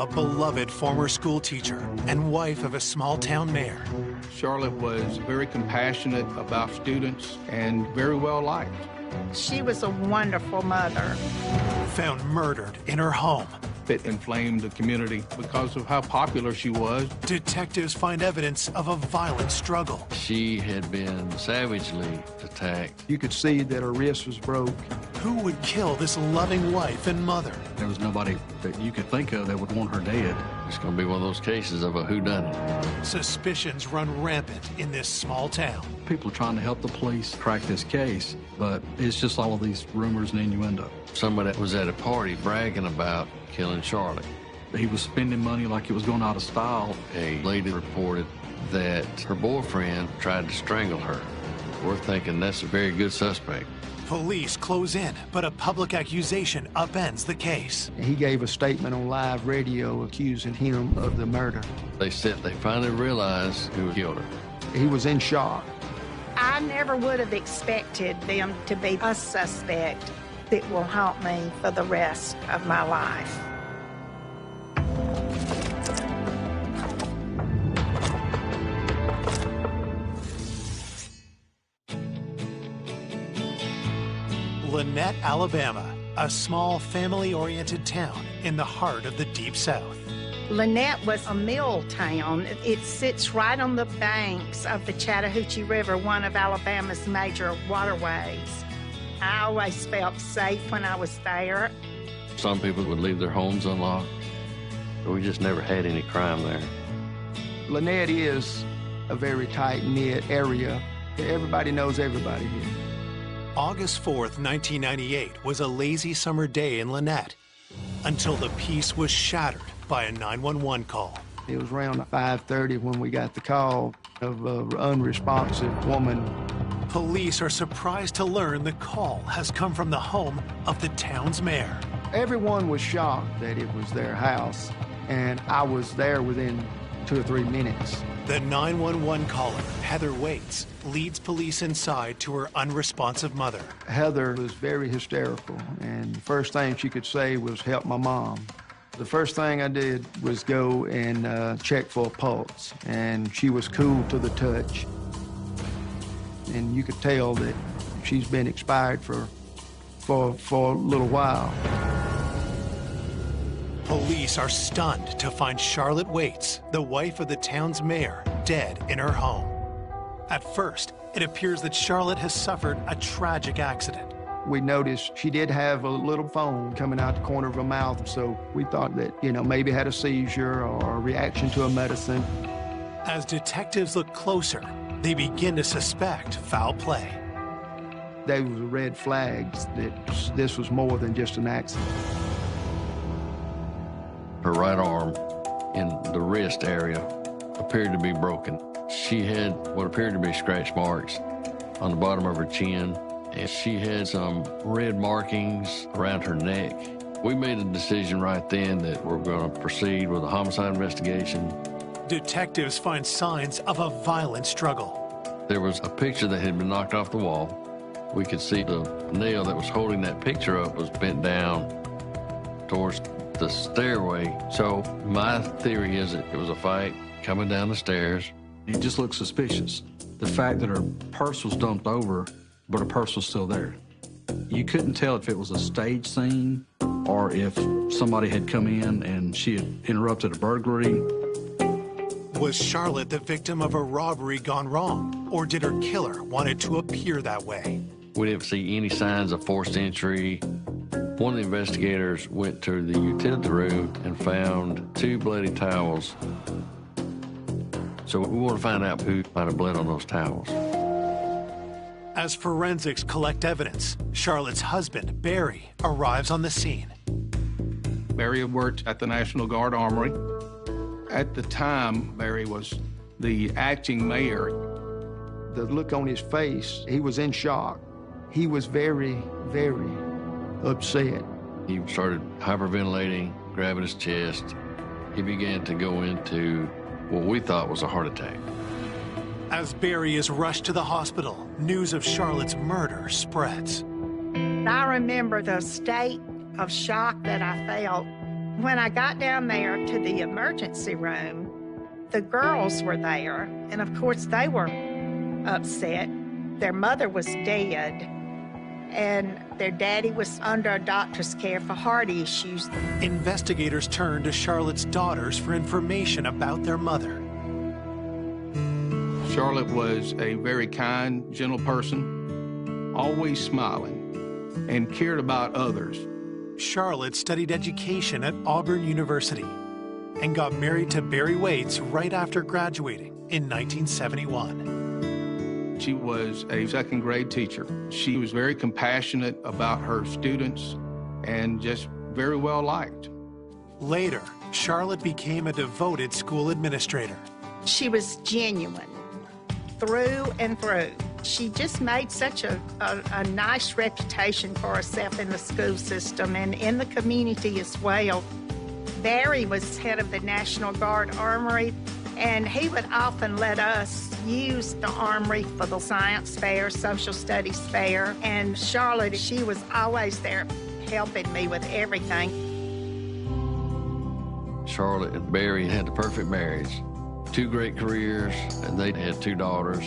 a beloved former school teacher and wife of a small-town mayor. Charlotte was very compassionate about students and very well liked. She was a wonderful mother. Found murdered in her home. It inflamed the community because of how popular she was. Detectives find evidence of a violent struggle. She had been savagely attacked. You could see that her wrist was broke. Who would kill this loving wife and mother? There was nobody that you could think of that would want her dead. It's going to be one of those cases of a whodunit. Suspicions run rampant in this small town. People are trying to help the police crack this case, but it's just all of these rumors and innuendo. Somebody was at a party bragging about killing Charlotte. He was spending money like it was going out of style. A lady reported that her boyfriend tried to strangle her. We're thinking that's a very good suspect. Police close in, but a public accusation upends the case. He gave a statement on live radio accusing him of the murder. They said they finally realized who killed her. He was in shock. I never would have expected them to be a suspect that will haunt me for the rest of my life. Lynette, Alabama, a small family-oriented town in the heart of the Deep South. Lynette was a mill town. It sits right on the banks of the Chattahoochee River, one of Alabama's major waterways. I always felt safe when I was there. Some people would leave their homes unlocked. But we just never had any crime there. Lynette is a very tight-knit area. Everybody knows everybody here. August 4th, 1998 was a lazy summer day in Lynette until the peace was shattered by a 911 call. It was around 5:30 when we got the call of an unresponsive woman. Police are surprised to learn the call has come from the home of the town's mayor. Everyone was shocked that it was their house, and I was there within 2 or 3 minutes. The 911 caller, Heather Waits, leads police inside to her unresponsive mother. Heather was very hysterical, and the first thing she could say was, "Help my mom." The first thing I did was go and check for a pulse, and she was cool to the touch. And you could tell that she's been expired for a little while. Police are stunned to find Charlotte Waits, the wife of the town's mayor, dead in her home. At first, it appears that Charlotte has suffered a tragic accident. We noticed she did have a little foam coming out the corner of her mouth, so we thought that, maybe had a seizure or a reaction to a medicine. As detectives look closer, they begin to suspect foul play. There was red flags that this was more than just an accident. Her right arm and the wrist area appeared to be broken. She had what appeared to be scratch marks on the bottom of her chin, and she had some red markings around her neck. We made a decision right then that we're going to proceed with a homicide investigation. Detectives find signs of a violent struggle. There was a picture that had been knocked off the wall. We could see the nail that was holding that picture up was bent down towards the stairway. So my theory is that it was a fight coming down the stairs. It just looked suspicious. The fact that her purse was dumped over, but her purse was still there. You couldn't tell if it was a stage scene or if somebody had come in and she had interrupted a burglary. Was Charlotte the victim of a robbery gone wrong, or did her killer want it to appear that way? We didn't see any signs of forced entry. One of the investigators went to the utility room and found 2 bloody towels. So we want to find out who might have bled on those towels. As forensics collect evidence, Charlotte's husband, Barry, arrives on the scene. Barry worked at the National Guard Armory. At the time, Barry was the acting mayor. The look on his face, he was in shock. He was very, very upset. He started hyperventilating, grabbing his chest. He began to go into what we thought was a heart attack. As Barry is rushed to the hospital, news of Charlotte's murder spreads. I remember the state of shock that I felt. When I got down there to the emergency room, the girls were there, and of course they were upset. Their mother was dead, and their daddy was under a doctor's care for heart issues. Investigators turned to Charlotte's daughters for information about their mother. Charlotte was a very kind, gentle person, always smiling, and cared about others. Charlotte studied education at Auburn University and got married to Barry Waits right after graduating in 1971. She was a second-grade teacher. She was very compassionate about her students and just very well liked. Later, Charlotte became a devoted school administrator. She was genuine through and through. She just made such a nice reputation for herself in the school system and in the community as well. Barry was head of the National Guard Armory, and he would often let us use the armory for the science fair, social studies fair. And Charlotte, she was always there helping me with everything. Charlotte and Barry had the perfect marriage. 2 great careers, and they had 2 daughters.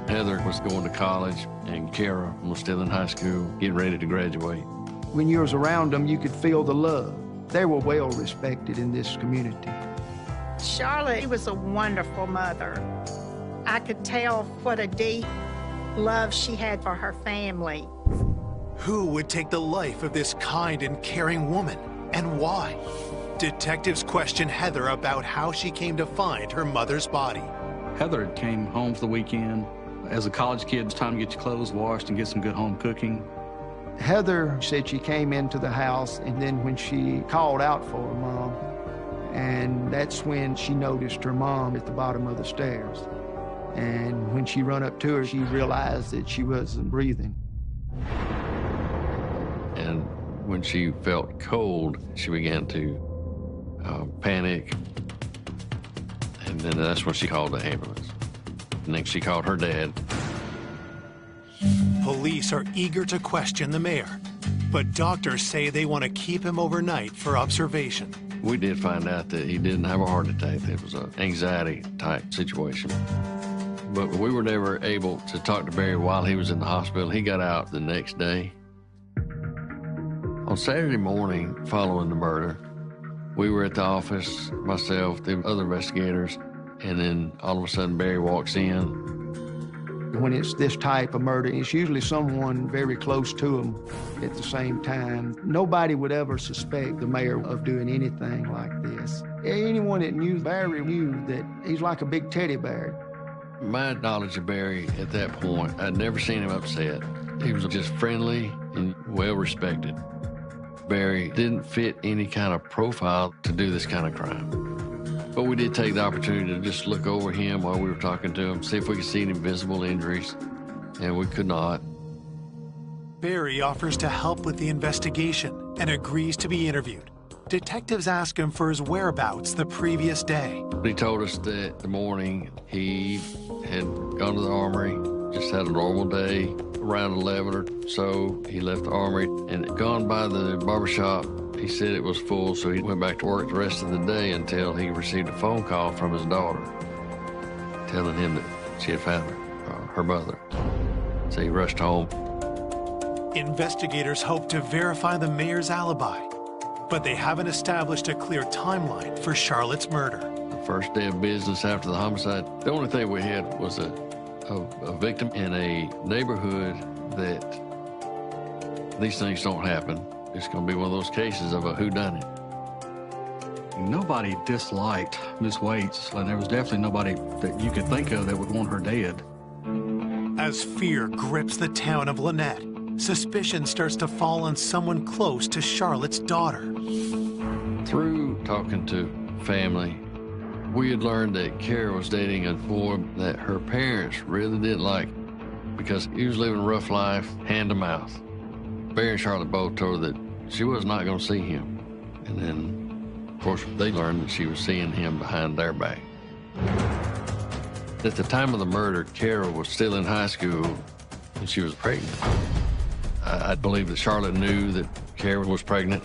Heather was going to college, and Kara was still in high school, getting ready to graduate. When you was around them, you could feel the love. They were well respected in this community. Charlotte was a wonderful mother. I could tell what a deep love she had for her family. Who would take the life of this kind and caring woman, and why? Detectives question Heather about how she came to find her mother's body. Heather came home for the weekend. As a college kid, it's time to get your clothes washed and get some good home cooking. Heather said she came into the house, and then when she called out for her mom, and that's when she noticed her mom at the bottom of the stairs. And when she run up to her, she realized that she wasn't breathing. And when she felt cold, she began to panic. And then that's when she called the ambulance. And then she called her dad. Police are eager to question the mayor, but doctors say they want to keep him overnight for observation. We did find out that he didn't have a heart attack. It was an anxiety-type situation. But we were never able to talk to Barry while he was in the hospital. He got out the next day. On Saturday morning following the murder, we were at the office, myself, the other investigators, and then all of a sudden Barry walks in. When it's this type of murder, it's usually someone very close to him at the same time. Nobody would ever suspect the mayor of doing anything like this. Anyone that knew Barry knew that he's like a big teddy bear. My knowledge of Barry at that point, I'd never seen him upset. He was just friendly and well-respected. Barry didn't fit any kind of profile to do this kind of crime. But we did take the opportunity to just look over him while we were talking to him, see if we could see any visible injuries, and we could not. Barry offers to help with the investigation and agrees to be interviewed. Detectives ask him for his whereabouts the previous day. He told us that the morning he had gone to the armory, just had a normal day. Around 11 or so, he left the armory and gone by the barbershop. He said it was full, so he went back to work the rest of the day until he received a phone call from his daughter telling him that she had found her mother. So he rushed home. Investigators hope to verify the mayor's alibi, but they haven't established a clear timeline for Charlotte's murder. The first day of business after the homicide, the only thing we had was a victim in a neighborhood that these things don't happen. It's going to be one of those cases of a whodunit. Nobody disliked Miss Waits, and there was definitely nobody that you could think of that would want her dead. As fear grips the town of Lynette, suspicion starts to fall on someone close to Charlotte's daughter. Through talking to family, we had learned that Kara was dating a boy that her parents really didn't like because he was living a rough life, hand to mouth. Barry and Charlotte both told her that she was not going to see him. And then, of course, they learned that she was seeing him behind their back. At the time of the murder, Kara was still in high school and she was pregnant. I believe that Charlotte knew that Kara was pregnant.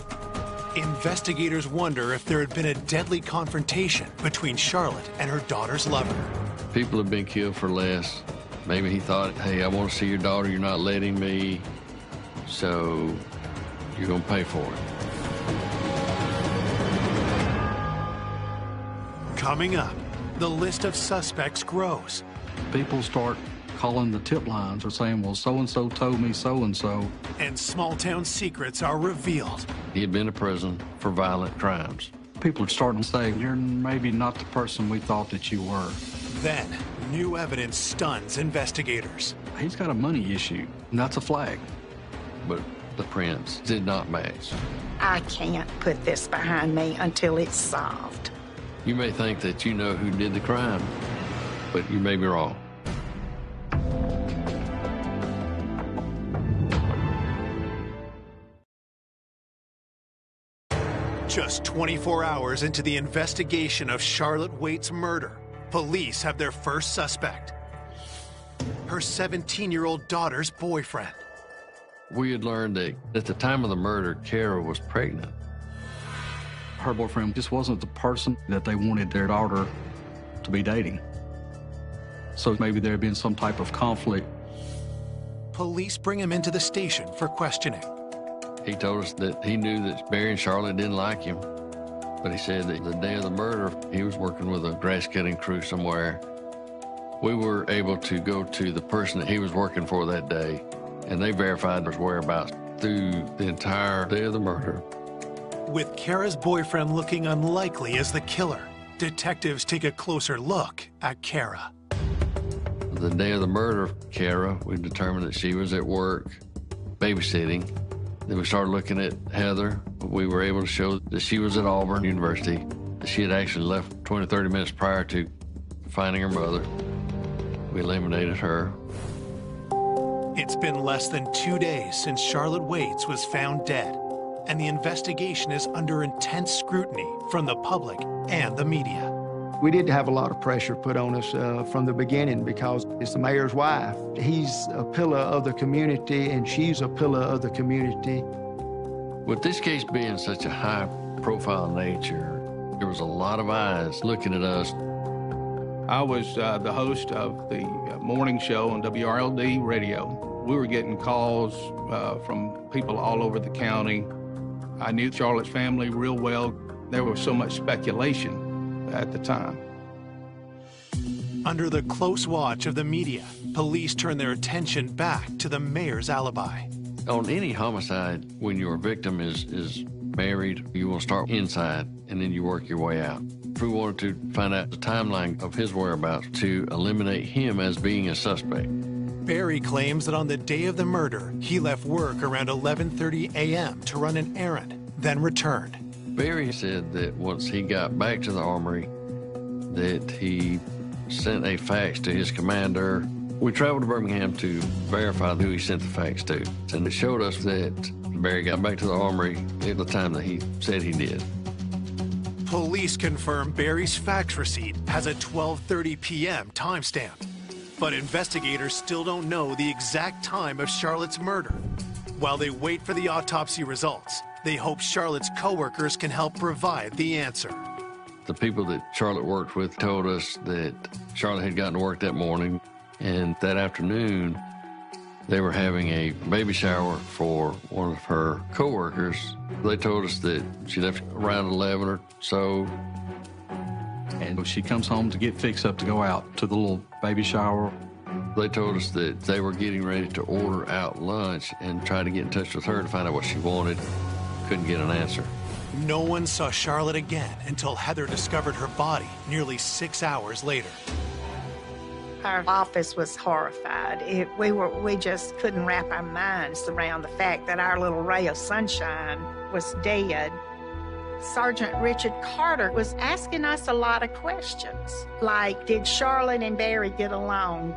Investigators wonder if there had been a deadly confrontation between Charlotte and her daughter's lover. People have been killed for less. Maybe he thought, hey, I want to see your daughter, you're not letting me, so you're going to pay for it. Coming up, the list of suspects grows. People start calling the tip lines or saying, well, so-and-so told me so-and-so. And small-town secrets are revealed. He had been to prison for violent crimes. People are starting to say, you're maybe not the person we thought that you were. Then, new evidence stuns investigators. He's got a money issue, and that's a flag. But the prints did not match. I can't put this behind me until it's solved. You may think that you know who did the crime, but you may be wrong. Just 24 hours into the investigation of Charlotte Waite's murder, police have their first suspect. Her 17-year-old daughter's boyfriend. We had learned that at the time of the murder, Kara was pregnant. Her boyfriend just wasn't the person that they wanted their daughter to be dating. So maybe there had been some type of conflict. Police bring him into the station for questioning. He told us that he knew that Barry and Charlotte didn't like him, but he said that the day of the murder, he was working with a grass cutting crew somewhere. We were able to go to the person that he was working for that day, and they verified his whereabouts through the entire day of the murder. With Kara's boyfriend looking unlikely as the killer, detectives take a closer look at Kara. The day of the murder of Kara, we determined that she was at work babysitting. Then we started looking at Heather. We were able to show that she was at Auburn University. She had actually left 20, 30 minutes prior to finding her mother. We eliminated her. It's been less than 2 days since Charlotte Waits was found dead, and the investigation is under intense scrutiny from the public and the media. We did have a lot of pressure put on us from the beginning because it's the mayor's wife. He's a pillar of the community, and she's a pillar of the community. With this case being such a high-profile nature, there was a lot of eyes looking at us. I was the host of the morning show on WRLD radio. We were getting calls from people all over the county. I knew Charlotte's family real well. There was so much speculation at the time. Under the close watch of the media, police turn their attention back to the mayor's alibi. On any homicide, when your victim is married, you will start inside and then you work your way out. We wanted to find out the timeline of his whereabouts to eliminate him as being a suspect. Barry claims that on the day of the murder, he left work around 11:30 a.m. to run an errand, then returned. Barry said that once he got back to the armory, that he sent a fax to his commander. We traveled to Birmingham to verify who he sent the fax to, and it showed us that Barry got back to the armory at the time that he said he did. Police confirm Barry's fax receipt has a 12:30 p.m. timestamp, but investigators still don't know the exact time of Charlotte's murder. While they wait for the autopsy results, they hope Charlotte's coworkers can help provide the answer. The people that Charlotte worked with told us that Charlotte had gotten to work that morning, and that afternoon they were having a baby shower for one of her coworkers. They told us that she left around 11 or so. And she comes home to get fixed up to go out to the little baby shower. They told us that they were getting ready to order out lunch and try to get in touch with her to find out what she wanted. Couldn't get an answer. No one saw Charlotte again until Heather discovered her body nearly 6 hours later. Our office was horrified. We just couldn't wrap our minds around the fact that our little ray of sunshine was dead. Sergeant Richard Carter was asking us a lot of questions, like, did Charlotte and Barry get along?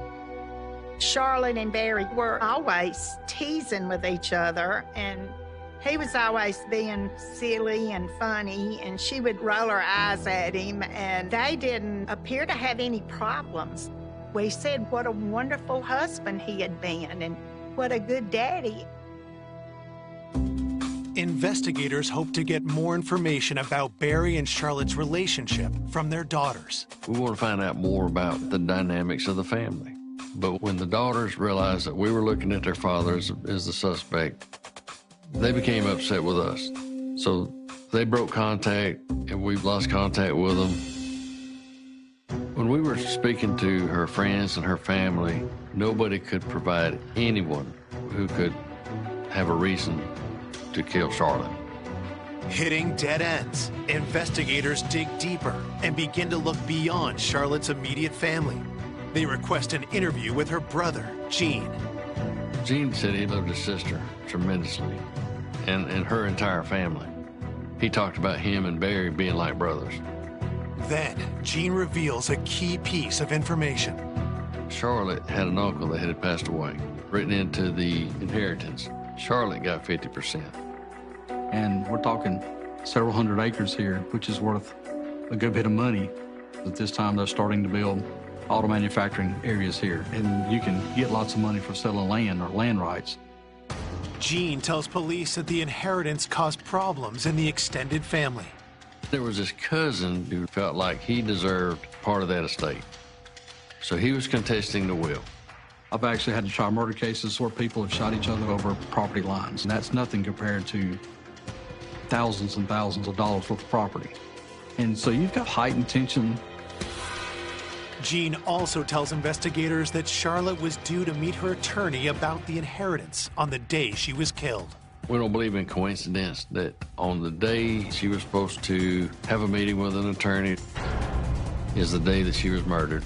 Charlotte and Barry were always teasing with each other, and he was always being silly and funny, and she would roll her eyes at him, and they didn't appear to have any problems. We said what a wonderful husband he had been and what a good daddy. Investigators hope to get more information about Barry and Charlotte's relationship from their daughters. We want to find out more about the dynamics of the family. But when the daughters realized that we were looking at their father as the suspect, they became upset with us. So they broke contact, and we've lost contact with them. When we were speaking to her friends and her family, nobody could provide anyone who could have a reason to kill Charlotte. Hitting dead ends, investigators dig deeper and begin to look beyond Charlotte's immediate family. They request an interview with her brother, Gene. Gene said he loved his sister tremendously, and her entire family. He talked about him and Barry being like brothers. Then, Gene reveals a key piece of information. Charlotte had an uncle that had passed away. Written into the inheritance, Charlotte got 50%. And we're talking several hundred acres here, which is worth a good bit of money. At this time, they're starting to build auto manufacturing areas here, and you can get lots of money for selling land or land rights. Gene tells police that the inheritance caused problems in the extended family. There was this cousin who felt like he deserved part of that estate. So he was contesting the will. I've actually had to try murder cases where people have shot each other over property lines, and that's nothing compared to thousands and thousands of dollars worth of property. And so you've got heightened tension. Gene also tells investigators that Charlotte was due to meet her attorney about the inheritance on the day she was killed. We don't believe in coincidence that on the day she was supposed to have a meeting with an attorney is the day that she was murdered.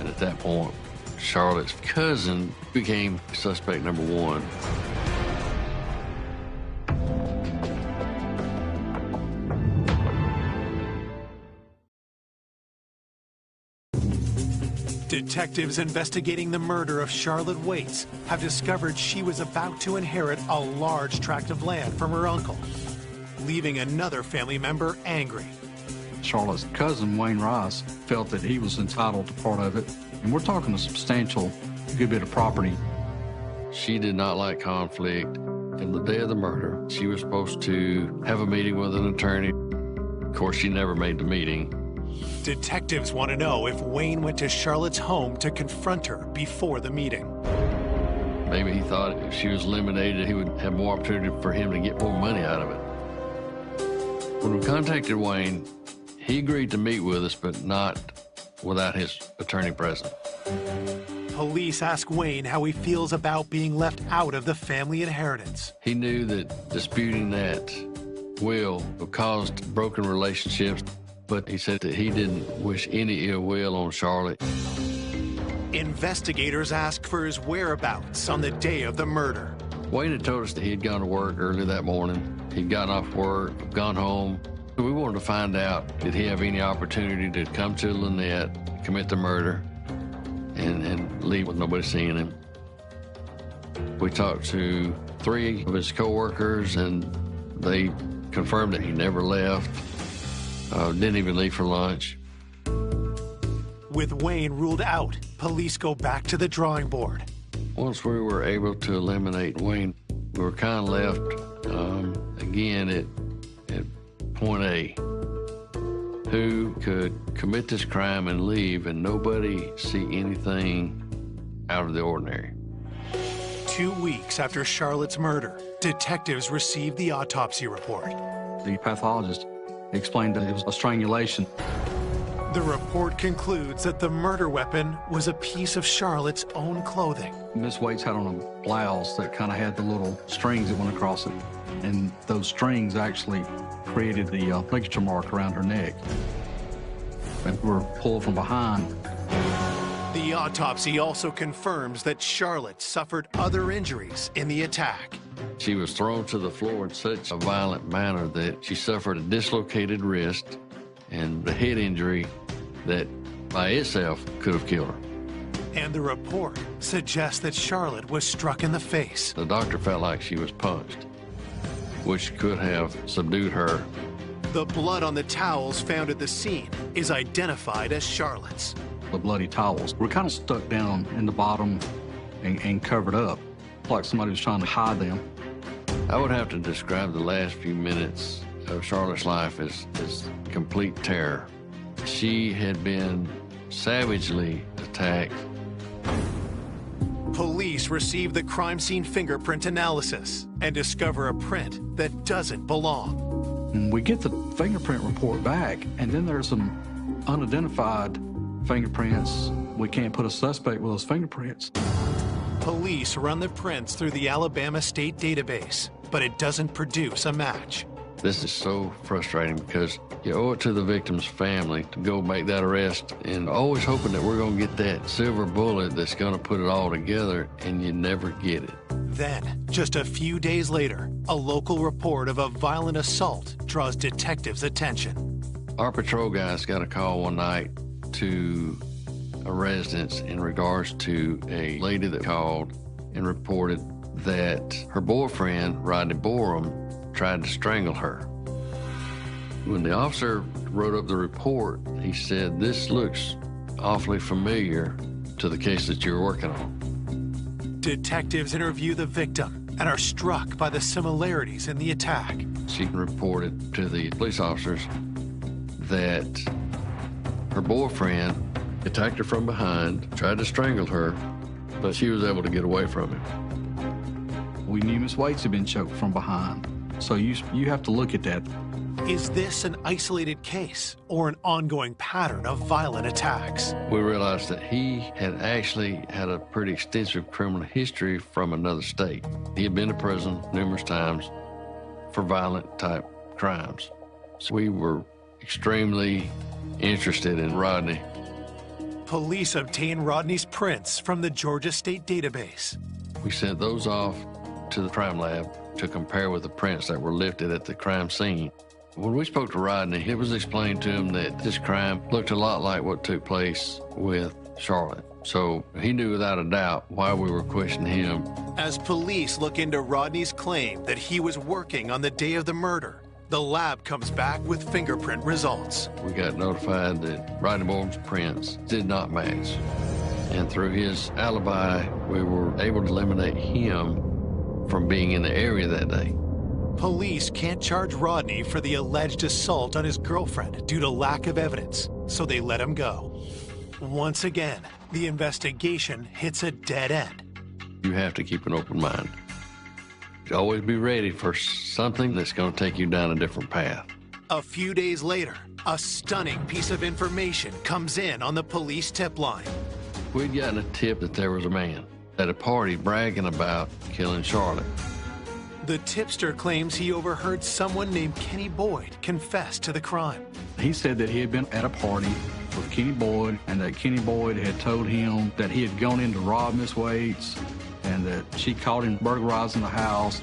And at that point, Charlotte's cousin became suspect number one. Detectives investigating the murder of Charlotte Waits have discovered she was about to inherit a large tract of land from her uncle, leaving another family member angry. Charlotte's cousin, Wayne Rice, felt that he was entitled to part of it. And we're talking a substantial good bit of property. She did not like conflict. And the day of the murder, she was supposed to have a meeting with an attorney. Of course, she never made the meeting. Detectives want to know if Wayne went to Charlotte's home to confront her before the meeting. Maybe he thought if she was eliminated, he would have more opportunity for him to get more money out of it. When we contacted Wayne, he agreed to meet with us, but not without his attorney present. Police ask Wayne how he feels about being left out of the family inheritance. He knew that disputing that will caused broken relationships, but he said that he didn't wish any ill will on Charlotte. Investigators ask for his whereabouts on the day of the murder. Wayne had told us that he had gone to work early that morning. He'd gotten off work, gone home. We wanted to find out, did he have any opportunity to come to Lynette, commit the murder, and leave with nobody seeing him. We talked to 3 of his co-workers, and they confirmed that he never left, didn't even leave for lunch. With Wayne ruled out, police go back to the drawing board. Once we were able to eliminate Wayne, we were kind of left, again, at point A. Who could commit this crime and leave and nobody see anything out of the ordinary? 2 weeks after Charlotte's murder, detectives received the autopsy report. The pathologist explained that it was a strangulation. The report concludes that the murder weapon was a piece of Charlotte's own clothing. Miss Waits had on a blouse that kind of had the little strings that went across it. And those strings actually created the ligature mark around her neck. And we were pulled from behind. The autopsy also confirms that Charlotte suffered other injuries in the attack. She was thrown to the floor in such a violent manner that she suffered a dislocated wrist and the head injury that by itself could have killed her. And the report suggests that Charlotte was struck in the face. The doctor felt like she was punched, which could have subdued her. The blood on the towels found at the scene is identified as Charlotte's. The bloody towels were kind of stuck down in the bottom and covered up, like somebody was trying to hide them. I would have to describe the last few minutes of Charlotte's life as complete terror. She had been savagely attacked. Police receive the crime scene fingerprint analysis and discover a print that doesn't belong. We get the fingerprint report back, and then there's some unidentified fingerprints. We can't put a suspect with those fingerprints. Police run the prints through the Alabama State database, but it doesn't produce a match. This is so frustrating because you owe it to the victim's family to go make that arrest and always hoping that we're going to get that silver bullet that's going to put it all together, and you never get it. Then, just a few days later, a local report of a violent assault draws detectives' attention. Our patrol guys got a call one night to a residence in regards to a lady that called and reported that her boyfriend, Rodney Borum, tried to strangle her. When the officer wrote up the report, he said, "This looks awfully familiar to the case that you're working on." Detectives interview the victim and are struck by the similarities in the attack. She reported to the police officers that her boyfriend attacked her from behind, tried to strangle her, but she was able to get away from him. We knew Miss Waits had been choked from behind, so you have to look at that. Is this an isolated case or an ongoing pattern of violent attacks? We realized that he had actually had a pretty extensive criminal history from another state. He had been to prison numerous times for violent type crimes. So we were extremely interested in Rodney. Police obtain Rodney's prints from the Georgia State database. We sent those off to the crime lab to compare with the prints that were lifted at the crime scene. When we spoke to Rodney, it was explained to him that this crime looked a lot like what took place with Charlotte. So he knew without a doubt why we were questioning him. As police look into Rodney's claim that he was working on the day of the murder, the lab comes back with fingerprint results. We got notified that Rodney Borum's prints did not match. And through his alibi, we were able to eliminate him from being in the area that day. Police can't charge Rodney for the alleged assault on his girlfriend due to lack of evidence, so they let him go. Once again, the investigation hits a dead end. You have to keep an open mind. Always be ready for something that's going to take you down a different path. A few days later, a stunning piece of information comes in on the police tip line. We'd gotten a tip that there was a man at a party bragging about killing Charlotte. The tipster claims he overheard someone named Kenny Boyd confess to the crime. He said that he had been at a party with Kenny Boyd, and that Kenny Boyd had told him that he had gone in to rob Miss Waits, and that she caught him burglarizing the house.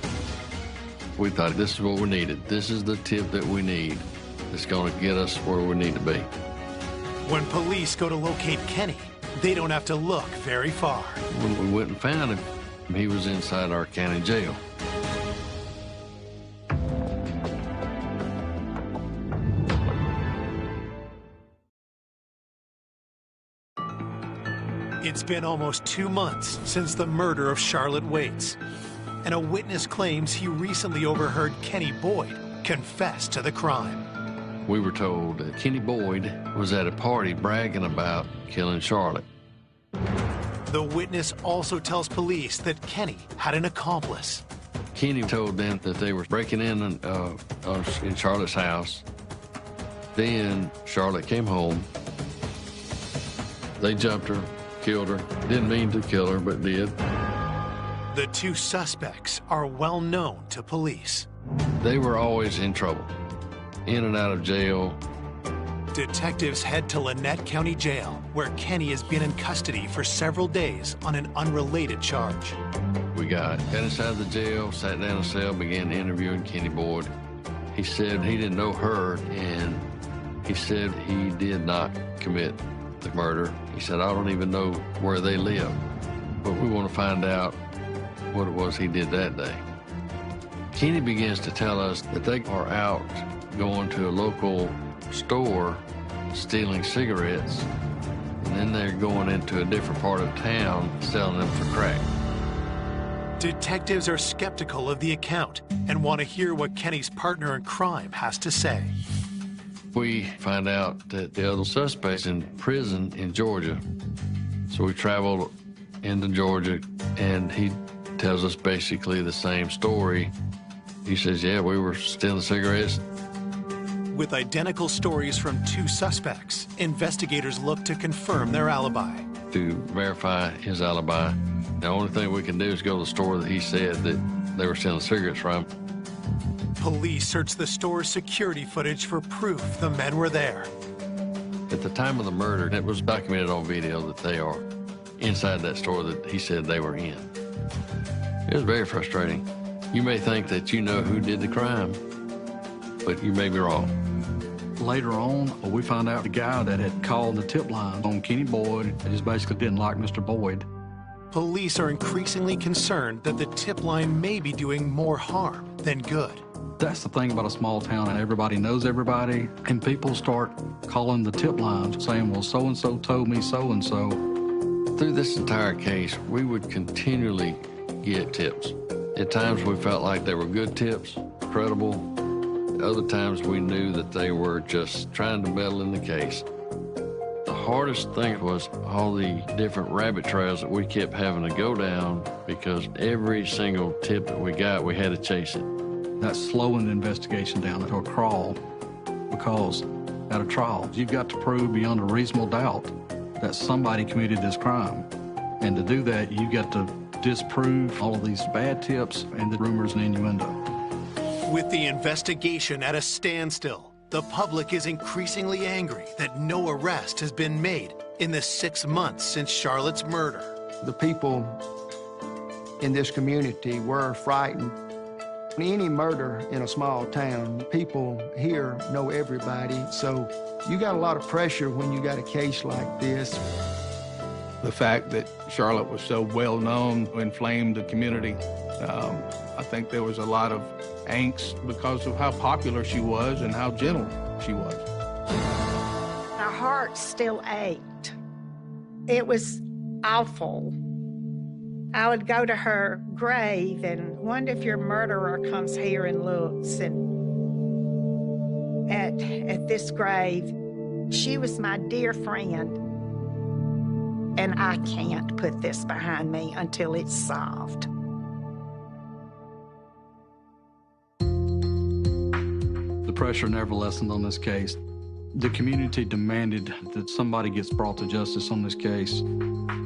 We thought this is what we needed. This is the tip that we need that's going to get us where we need to be. When police go to locate Kenny, they don't have to look very far. When we went and found him, he was inside our county jail. It's been almost 2 months since the murder of Charlotte Waits, and a witness claims he recently overheard Kenny Boyd confess to the crime. We were told that Kenny Boyd was at a party bragging about killing Charlotte. The witness also tells police that Kenny had an accomplice. Kenny told them that they were breaking in Charlotte's house. Then Charlotte came home. They jumped her, killed her. Didn't mean to kill her, but did. The two suspects are well known to police. They were always in trouble, in and out of jail. Detectives head to Lynette County Jail, where Kenny has been in custody for several days on an unrelated charge. We got inside the jail, sat down in a cell, began interviewing Kenny Boyd. He said he didn't know her, and he said he did not commit the murder. He said, I don't even know where they live, but we want to find out what it was he did that day. Kenny begins to tell us that they are out going to a local store, stealing cigarettes, and then they're going into a different part of town selling them for crack. Detectives are skeptical of the account and want to hear what Kenny's partner in crime has to say. We find out that the other suspect's in prison in Georgia. So we traveled into Georgia, and he tells us basically the same story. He says, yeah, we were stealing cigarettes. With identical stories from two suspects, investigators look to confirm their alibi. To verify his alibi, the only thing we can do is go to the store that he said that they were stealing cigarettes from. Police search the store's security footage for proof the men were there. At the time of the murder, it was documented on video that they are inside that store that he said they were in. It was very frustrating. You may think that you know who did the crime, but you may be wrong. Later on, we found out the guy that had called the tip line on Kenny Boyd just basically didn't like Mr. Boyd. Police are increasingly concerned that the tip line may be doing more harm than good. That's the thing about a small town, and everybody knows everybody, and people start calling the tip line saying, well, so-and-so told me so-and-so. Through this entire case, we would continually get tips. At times we felt like they were good tips, credible. Other times we knew that they were just trying to meddle in the case. The hardest thing was all the different rabbit trails that we kept having to go down because every single tip that we got, we had to chase it. That's slowing the investigation down to a crawl because at a trial, you've got to prove beyond a reasonable doubt that somebody committed this crime. And to do that, you got to disprove all of these bad tips and the rumors and innuendo. With the investigation at a standstill, the public is increasingly angry that no arrest has been made in the 6 months since Charlotte's murder. The people in this community were frightened. Any murder in a small town, people here know everybody, so you got a lot of pressure when you got a case like this. The fact that Charlotte was so well known inflamed the community. I think there was a lot of angst because of how popular she was and how gentle she was. My heart still ached. It was awful. I would go to her grave and wonder if your murderer comes here and looks. And at this grave, she was my dear friend. And I can't put this behind me until it's solved. The pressure never lessened on this case. The community demanded that somebody gets brought to justice on this case.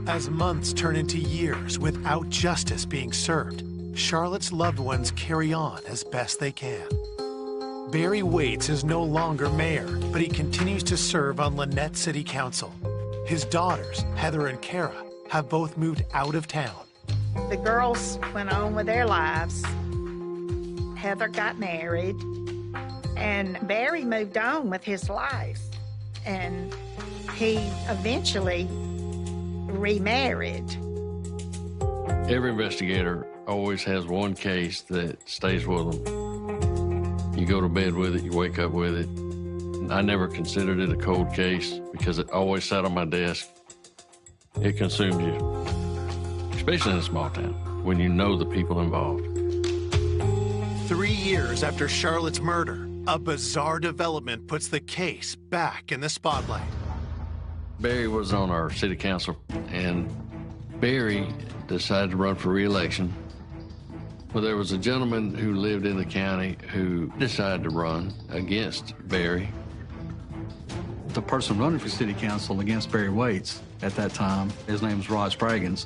As months turn into years without justice being served, Charlotte's loved ones carry on as best they can. Barry Waits is no longer mayor, but he continues to serve on Lynette City Council. His daughters, Heather and Kara, have both moved out of town. The girls went on with their lives. Heather got married, and Barry moved on with his life. And he eventually remarried. Every investigator always has one case that stays with them. You go to bed with it, you wake up with it. I never considered it a cold case because it always sat on my desk. It consumes you, especially in a small town, when you know the people involved. 3 years after Charlotte's murder, a bizarre development puts the case back in the spotlight. Barry was on our city council, and Barry decided to run for re-election. Well, there was a gentleman who lived in the county who decided to run against Barry. The person running for city council against Barry Waits at that time, his name was Rod Spraggins.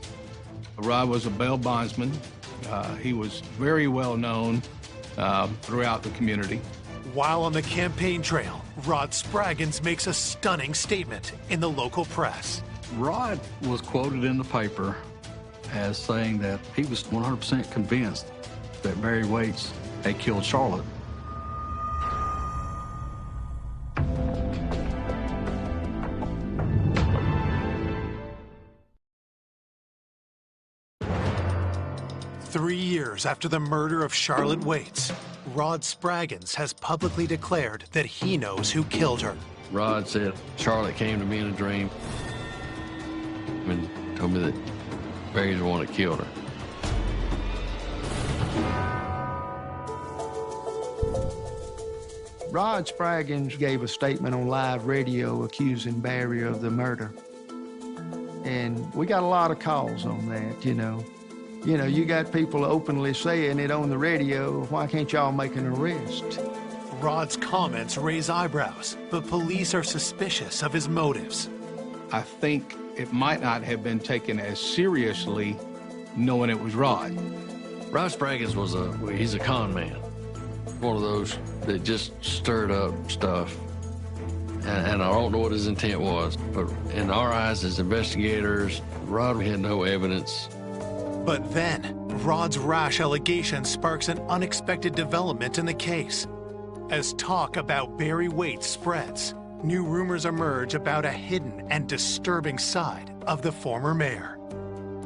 Rod was a bail bondsman. He was very well known throughout the community. While on the campaign trail, Rod Spraggins makes a stunning statement in the local press. Rod was quoted in the paper as saying that he was 100% convinced that Barry Waits had killed Charlotte. Three years after the murder of Charlotte Waits, Rod Spraggins has publicly declared that he knows who killed her. Rod said Charlotte came to me in a dream and told me that Barry's the one that killed her. Rod Spraggins gave a statement on live radio accusing Barry of the murder. And we got a lot of calls on that, you know. You got people openly saying it on the radio. Why can't y'all make an arrest? Rod's comments raise eyebrows, but police are suspicious of his motives. I think it might not have been taken as seriously knowing it was Rod. Rod Spraggins he's a con man. One of those that just stirred up stuff. And I don't know what his intent was, but in our eyes as investigators, Rod had no evidence. But then, Rod's rash allegation sparks an unexpected development in the case. As talk about Barry Waite spreads, new rumors emerge about a hidden and disturbing side of the former mayor.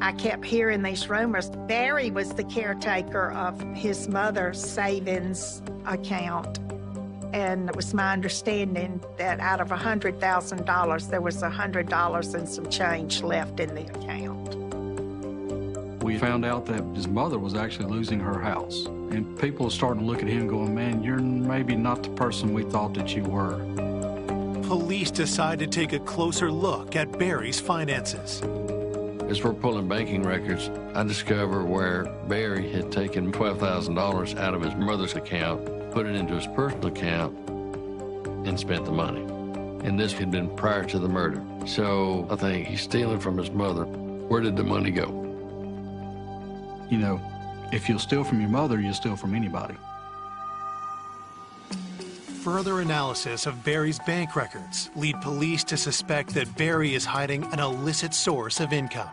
I kept hearing these rumors. Barry was the caretaker of his mother's savings account. And it was my understanding that out of $100,000, there was $100 and some change left in the account. We found out that his mother was actually losing her house. And people were starting to look at him going, man, you're maybe not the person we thought that you were. Police decide to take a closer look at Barry's finances. As we're pulling banking records, I discover where Barry had taken $12,000 out of his mother's account, put it into his personal account, and spent the money. And this had been prior to the murder. So I think he's stealing from his mother. Where did the money go? You know, if you'll steal from your mother, you'll steal from anybody. Further analysis of Barry's bank records lead police to suspect that Barry is hiding an illicit source of income.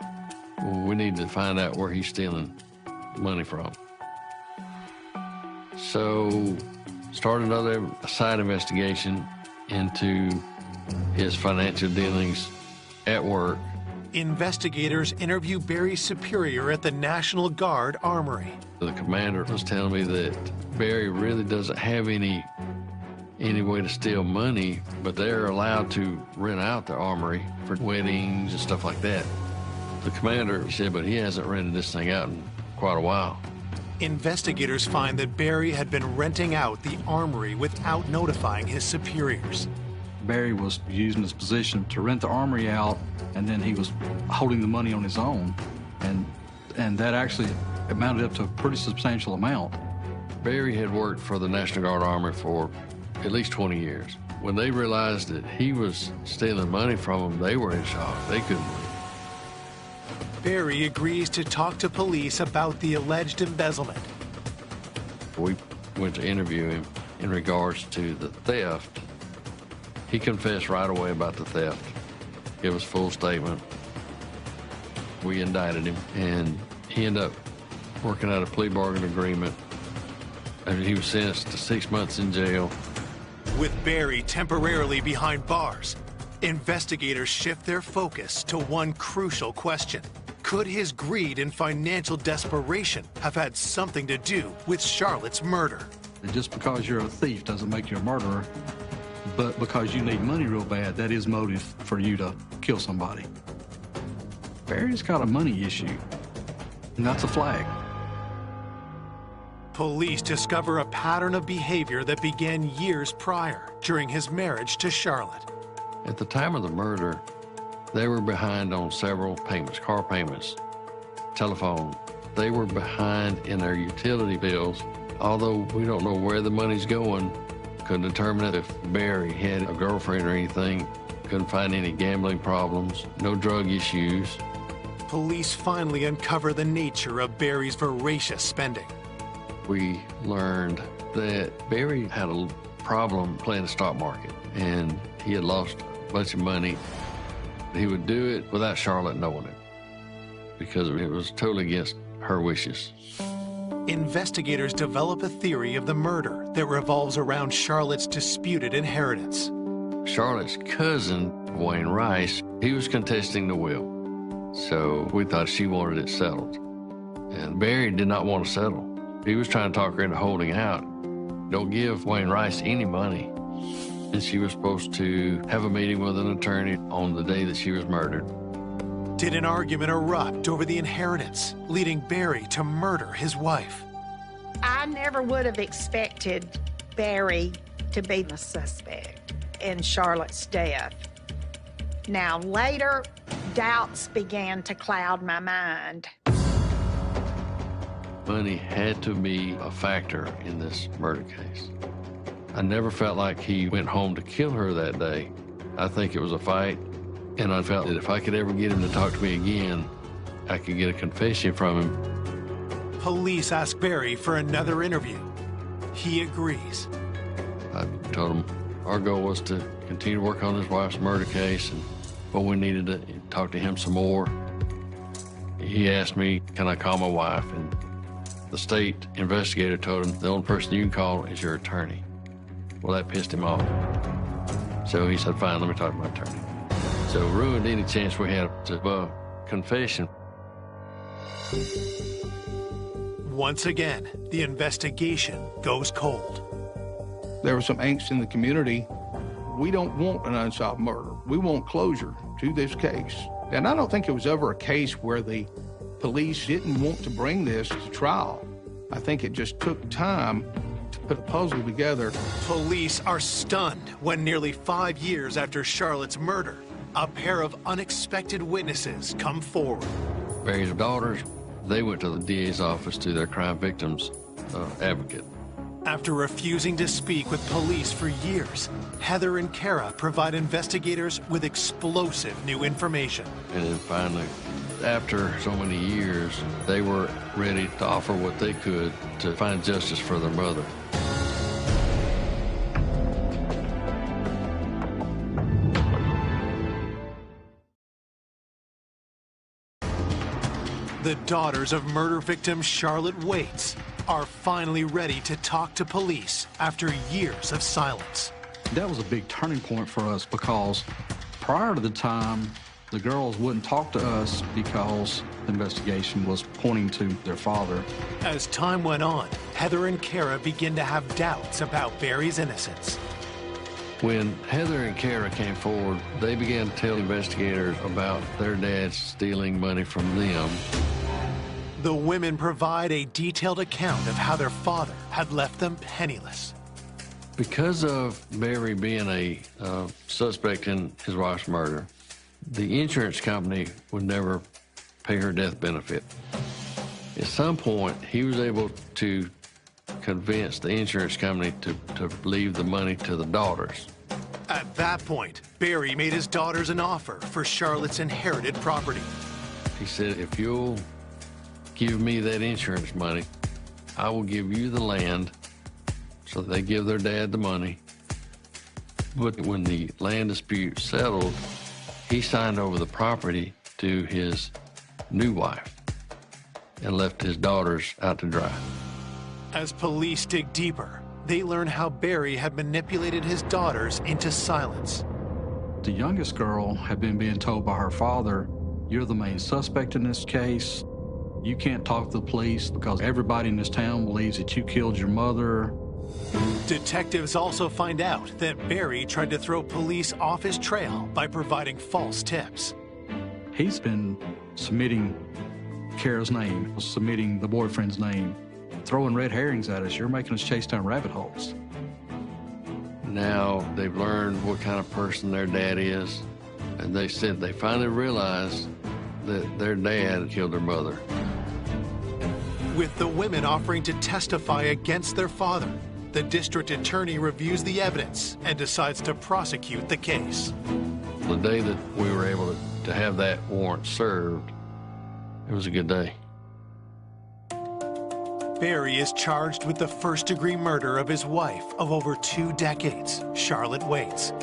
We need to find out where he's stealing money from. So, start another side investigation into his financial dealings at work. Investigators interview Barry's superior at the National Guard Armory. The commander was telling me that Barry really doesn't have any way to steal money, but they're allowed to rent out the armory for weddings and stuff like that. The commander said, but he hasn't rented this thing out in quite a while. Investigators find that Barry had been renting out the armory without notifying his superiors. Barry was using his position to rent the armory out, and then he was holding the money on his own, and that actually amounted up to a pretty substantial amount. Barry had worked for the National Guard Armory for at least 20 years. When they realized that he was stealing money from them, they were in shock. They couldn't believe it. Barry agrees to talk to police about the alleged embezzlement. We went to interview him in regards to the theft. He confessed right away about the theft. Gave us a full statement. We indicted him, and he ended up working out a plea bargain agreement. And he was sentenced to 6 months in jail. With Barry temporarily behind bars, investigators shift their focus to one crucial question. Could his greed and financial desperation have had something to do with Charlotte's murder? Just because you're a thief doesn't make you a murderer, but because you need money real bad, that is motive for you to kill somebody. Barry's got a money issue, and that's a flag. Police discover a pattern of behavior that began years prior, during his marriage to Charlotte. At the time of the murder, they were behind on several payments, car payments, telephone. They were behind in their utility bills. Although we don't know where the money's going, couldn't determine if Barry had a girlfriend or anything. Couldn't find any gambling problems, no drug issues. Police finally uncover the nature of Barry's voracious spending. We learned that Barry had a problem playing the stock market, and he had lost a bunch of money. He would do it without Charlotte knowing it, because it was totally against her wishes. Investigators develop a theory of the murder that revolves around Charlotte's disputed inheritance. Charlotte's cousin, Wayne Rice, he was contesting the will. So we thought she wanted it settled. And Barry did not want to settle. He was trying to talk her into holding out. Don't give Wayne Rice any money. And she was supposed to have a meeting with an attorney on the day that she was murdered. Did an argument erupt over the inheritance, leading Barry to murder his wife? I never would have expected Barry to be the suspect in Charlotte's death. Now, later, doubts began to cloud my mind. Money had to be a factor in this murder case. I never felt like he went home to kill her that day. I think it was a fight, and I felt that if I could ever get him to talk to me again, I could get a confession from him. Police ask Barry for another interview. He agrees. I told him our goal was to continue to work on his wife's murder case, but we needed to talk to him some more. He asked me, can I call my wife? And the state investigator told him the only person you can call is your attorney. Well, that pissed him off. So he said, fine, let me talk to my attorney. So ruined any chance we had of a confession. Once again, the investigation goes cold. There was some angst in the community. We don't want an unsolved murder. We want closure to this case. And I don't think it was ever a case where the police didn't want to bring this to trial. I think it just took time to put a puzzle together. Police are stunned when nearly 5 years after Charlotte's murder, a pair of unexpected witnesses come forward. Barry's daughters, they went to the DA's office to their crime victims advocate. After refusing to speak with police for years, Heather and Kara provide investigators with explosive new information. And then finally, after so many years, they were ready to offer what they could to find justice for their mother. The daughters of murder victim Charlotte Waits are finally ready to talk to police after years of silence. That was a big turning point for us because prior to the time, the girls wouldn't talk to us because the investigation was pointing to their father. As time went on, Heather and Kara begin to have doubts about Barry's innocence. When Heather and Kara came forward, they began to tell investigators about their dad stealing money from them. The women provide a detailed account of how their father had left them penniless. Because of Barry being a suspect in his wife's murder, the insurance company would never pay her death benefit. At some point, he was able to convince the insurance company to leave the money to the daughters. At that point, Barry made his daughters an offer for Charlotte's inherited property. He said, if you'll give me that insurance money, I will give you the land. So they give their dad the money. But when the land dispute settled, he signed over the property to his new wife and left his daughters out to dry. As police dig deeper, they learn how Barry had manipulated his daughters into silence. The youngest girl had been being told by her father, you're the main suspect in this case. You can't talk to the police because everybody in this town believes that you killed your mother. Detectives also find out that Barry tried to throw police off his trail by providing false tips. He's been submitting Kara's name, submitting the boyfriend's name, throwing red herrings at us. You're making us chase down rabbit holes. Now they've learned what kind of person their dad is, and they said they finally realized that their dad killed their mother. With the women offering to testify against their father, the district attorney reviews the evidence and decides to prosecute the case. The day that we were able to have that warrant served, it was a good day. Barry is charged with the first-degree murder of his wife of over 2 decades, Charlotte Waits.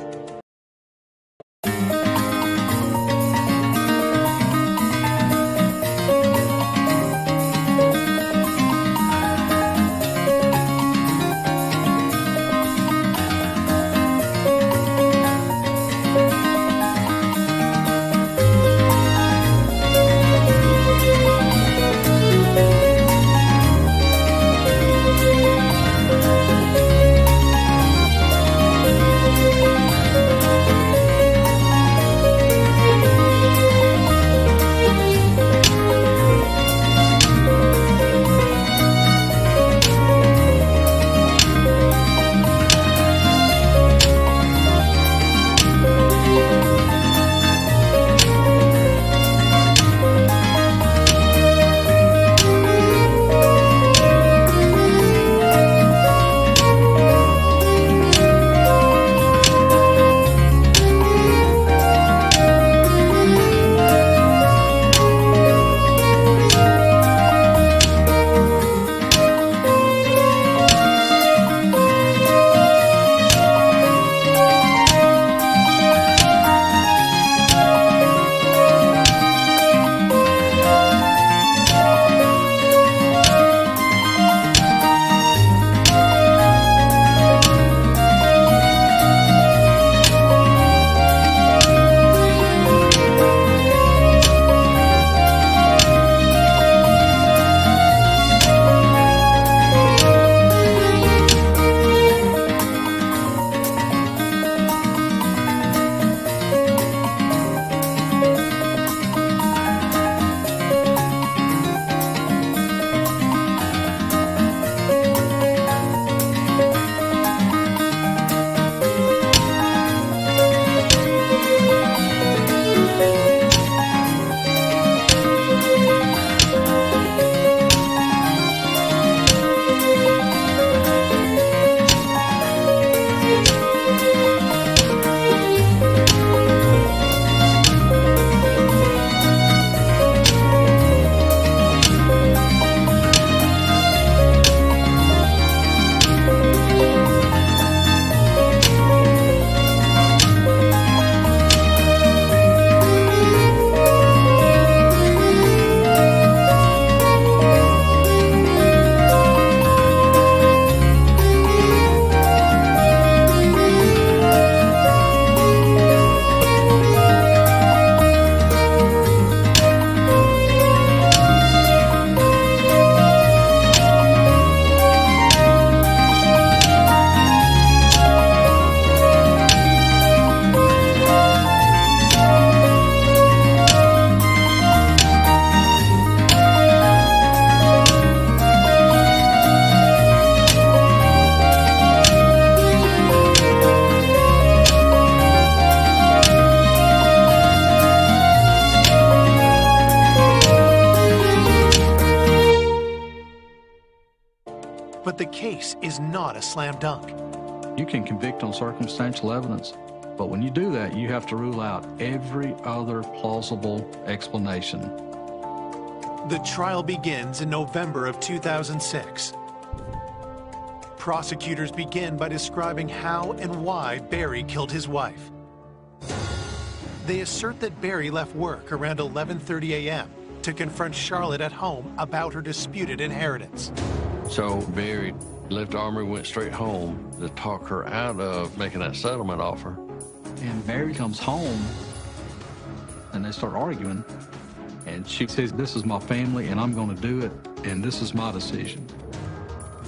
But the case is not a slam dunk. You can convict on circumstantial evidence, but when you do that, you have to rule out every other plausible explanation. The trial begins in November of 2006. Prosecutors begin by describing how and why Barry killed his wife. They assert that Barry left work around 11:30 a.m. to confront Charlotte at home about her disputed inheritance. So Barry left the armory, went straight home to talk her out of making that settlement offer. And Barry comes home, and they start arguing, and she says, "This is my family, and I'm going to do it, and this is my decision."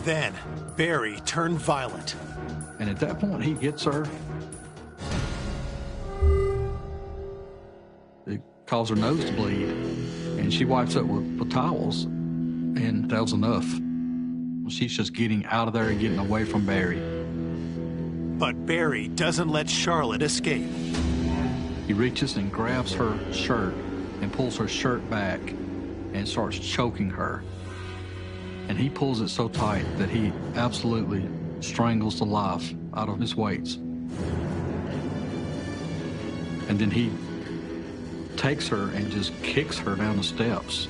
Then Barry turned violent. And at that point, he gets her. It caused her nose to bleed, and she wipes up with towels, and that was enough. She's just getting out of there and getting away from Barry. But Barry doesn't let Charlotte escape. He reaches and grabs her shirt and pulls her shirt back and starts choking her. And he pulls it so tight that he absolutely strangles the life out of Miss Waits. And then he takes her and just kicks her down the steps.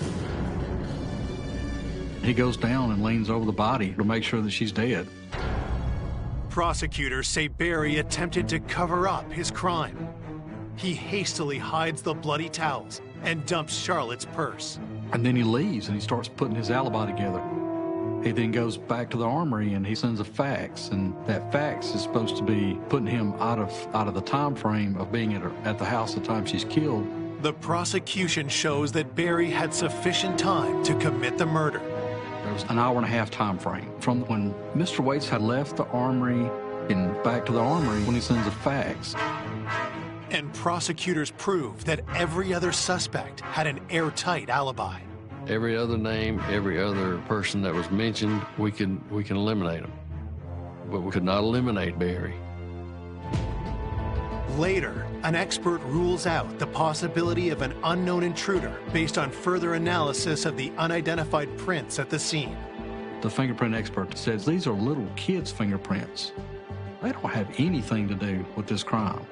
He goes down and leans over the body to make sure that she's dead. Prosecutors say Barry attempted to cover up his crime. He hastily hides the bloody towels and dumps Charlotte's purse. And then he leaves and he starts putting his alibi together. He then goes back to the armory and he sends a fax, and that fax is supposed to be putting him out of the time frame of being at the house the time she's killed. The prosecution shows that Barry had sufficient time to commit the murder. There was an hour-and-a-half time frame from when Mr. Waits had left the armory and back to the armory when he sends a fax. And prosecutors proved that every other suspect had an airtight alibi. Every other name, every other person that was mentioned, we can eliminate them. But we could not eliminate Barry. Later, an expert rules out the possibility of an unknown intruder based on further analysis of the unidentified prints at the scene. The fingerprint expert says these are little kids' fingerprints. They don't have anything to do with this crime.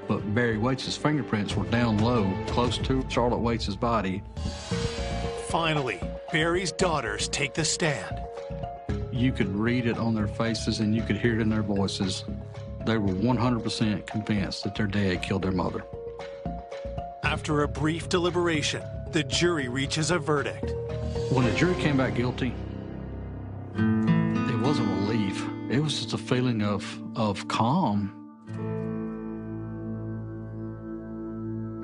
But Barry Waits' fingerprints were down low, close to Charlotte Waits' body. Finally, Barry's daughters take the stand. You could read it on their faces and you could hear it in their voices. They were 100% convinced that their dad killed their mother. After a brief deliberation, the jury reaches a verdict. When the jury came back guilty, it wasn't relief. It was just a feeling of calm.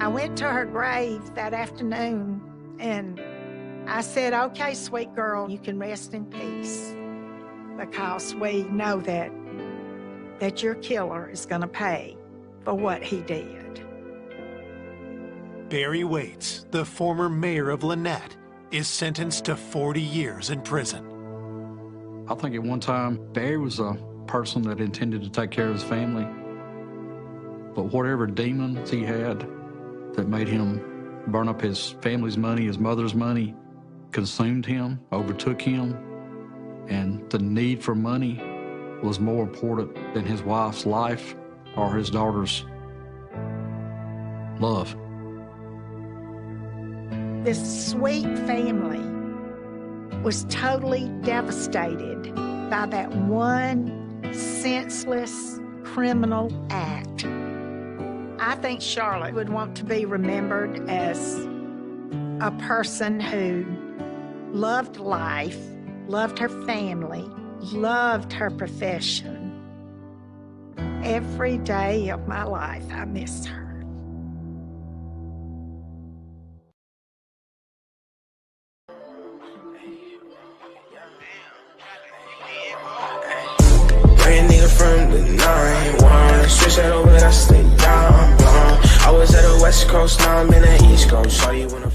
I went to her grave that afternoon and I said, "Okay, sweet girl, you can rest in peace, because we know that your killer is going to pay for what he did." Barry Waits, the former mayor of Lynette, is sentenced to 40 years in prison. I think at one time, Barry was a person that intended to take care of his family. But whatever demons he had that made him burn up his family's money, his mother's money, consumed him, overtook him, and the need for money was more important than his wife's life or his daughter's love. This sweet family was totally devastated by that one senseless criminal act. I think Charlotte would want to be remembered as a person who loved life, loved her family, loved her profession. Every day of my life, I miss her. Bring a nigga from the 9-1, switch that over, that's the down. I was at the West Coast, now I'm in the East Coast. Saw you when I